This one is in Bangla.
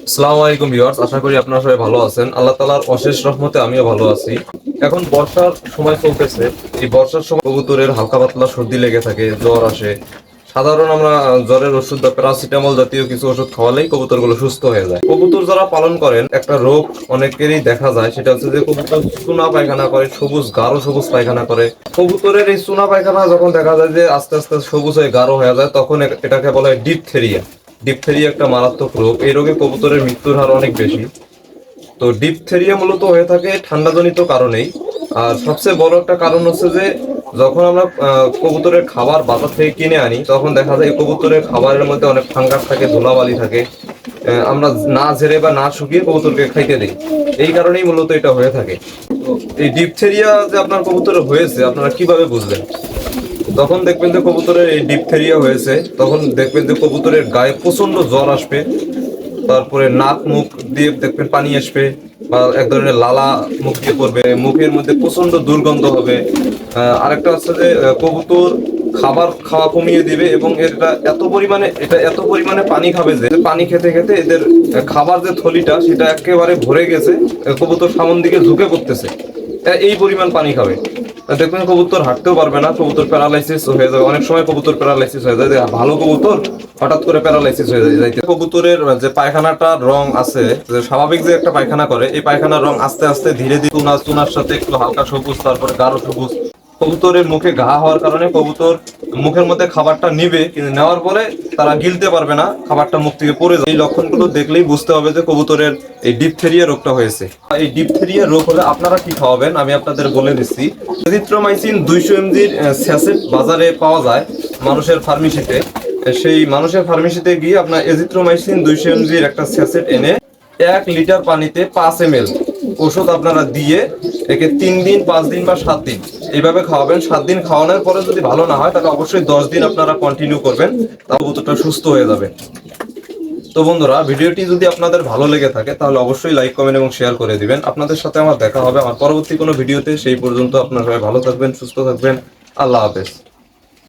আসসালামু আলাইকুম ভিউয়ার্স, আশা করি আপনারা সবাই ভালো আছেন। আল্লাহ তাআলার অশেষ রহমতে আমিও ভালো আছি। এখন বর্ষার সময় চলতেছে। এই বর্ষার সময় কবুতরের হালকা পাতলা সর্দি লেগে থাকে, জ্বর আসে। সাধারণ আমরা জ্বরের ওষুধ বা প্যারাসিটামল জাতীয় কিছু ওষুধ খাওয়ালেই কবুতরগুলো সুস্থ হয়ে যায়। কবুতর যারা পালন করেন, একটা রোগ অনেকেরই দেখা যায়, সেটা হচ্ছে যে কবুতর চুনা পায়খানা করে, সবুজ গাঢ় সবুজ পায়খানা করে। কবুতরের এই চুনা পায়খানা যখন দেখা যায় যে আস্তে আস্তে সবুজ হয়ে গাঢ় হয়ে যায়, তখন এটাকে বলা হয় ডিপথেরিয়া। ডিপথেরিয়া একটা মারাত্মক রোগ। এই রোগে কবুতরের মৃত্যুর হার অনেক বেশি। তো ডিপথেরিয়া মূলত হয়ে থাকে ঠান্ডাজনিত কারণেই। আর সবচেয়ে বড় একটা কারণ হচ্ছে যে যখন আমরা কবুতরের খাবার বাজার থেকে কিনে আনি, তখন দেখা যায় কবুতরের খাবারের মধ্যে অনেক ফাঙ্গাস থাকে, ধুলাবালি থাকে। আমরা না ঝেড়ে বা না শুকিয়ে কবুতরকে খাইতে দিই। এই কারণেই মূলত এটা হয়ে থাকে। তো এই ডিপথেরিয়া যে আপনার কবুতরে হয়েছে, আপনারা কিভাবে বুঝলেন? তখন দেখবেন যে কবুতরের এই ডিপথেরিয়া হয়েছে, তখন দেখবেন যে কবুতরের গায়ে প্রচন্ড জ্বর আসবে। তারপরে নাক মুখ দিয়ে দেখবেন পানি আসবে, বা এক ধরনের লালা মুখ দিয়ে পড়বে, মুখের মধ্যে প্রচন্ড দুর্গন্ধ হবে। আরেকটা হচ্ছে যে কবুতর খাবার খাওয়া কমিয়ে দিবে, এবং এটা এত পরিমাণে পানি খাবে যে পানি খেতে খেতে এদের খাবার যে থলিটা সেটা একেবারে ভরে গেছে। কবুতর সামন দিকে ঝুঁকে পড়তেছে, এই পরিমাণ পানি খাবে। দেখবেন কবুতর হাঁটতেও পারবে না, কবুতর প্যারালাইসিস হয়ে যাবে। অনেক সময় কবুতর প্যারালাইসিস হয়ে যায়, ভালো কবুতর হঠাৎ করে প্যারালাইসিস হয়ে যায়। কবুতরের যে পায়খানাটার রং আছে, যে স্বাভাবিক যে একটা পায়খানা করে, এই পায়খানার রং আস্তে আস্তে ধীরে ধীরে চুনার সাথে একটু হালকা সবুজ, তারপরে গাঢ় সবুজ। কবুতরের মুখে ঘা হওয়ার কারণে কবুতর মুখের মধ্যে খাবারটা নিবে, কিন্তু নেওয়ার পরে তারা গিলতে পারবে না, খাবারটা মুখ থেকে পড়ে যায়। এই লক্ষণগুলো দেখলেই বুঝতে হবে যে কবুতরের এই ডিপথেরিয়া রোগটা হয়েছে। এই ডিপথেরিয়া রোগ হলে আপনারা কি খাওয়াবেন আমি আপনাদের বলে দিচ্ছি। এজিথ্রোমাইসিন 200 mg স্যাচেট বাজারে পাওয়া যায় মানুষের ফার্মেসিতে। সেই মানুষের ফার্মেসিতে গিয়ে আপনার এজিথ্রোমাইসিন 200 mg একটা স্যাচেট এনে 1 লিটার পানিতে 5 ml ওষুধ আপনারা দিয়ে একে 3 দিন, 5 দিন বা 7 দিন এইভাবে খাওয়াবেন। 7 দিন খাওয়ানোর পরে যদি ভালো না হয়, তাহলে অবশ্যই 10 দিন আপনারা কন্টিনিউ করবেন, তাহলে কবুতরটা সুস্থ হয়ে যাবে। তো বন্ধুরা, ভিডিওটি যদি আপনাদের ভালো লেগে থাকে তাহলে অবশ্যই লাইক, কমেন্ট এবং শেয়ার করে দিবেন। আপনাদের সাথে আমার দেখা হবে আমার পরবর্তী কোনো ভিডিওতে। সেই পর্যন্ত আপনারা সবাই ভালো থাকবেন, সুস্থ থাকবেন। আল্লাহ হাফেজ।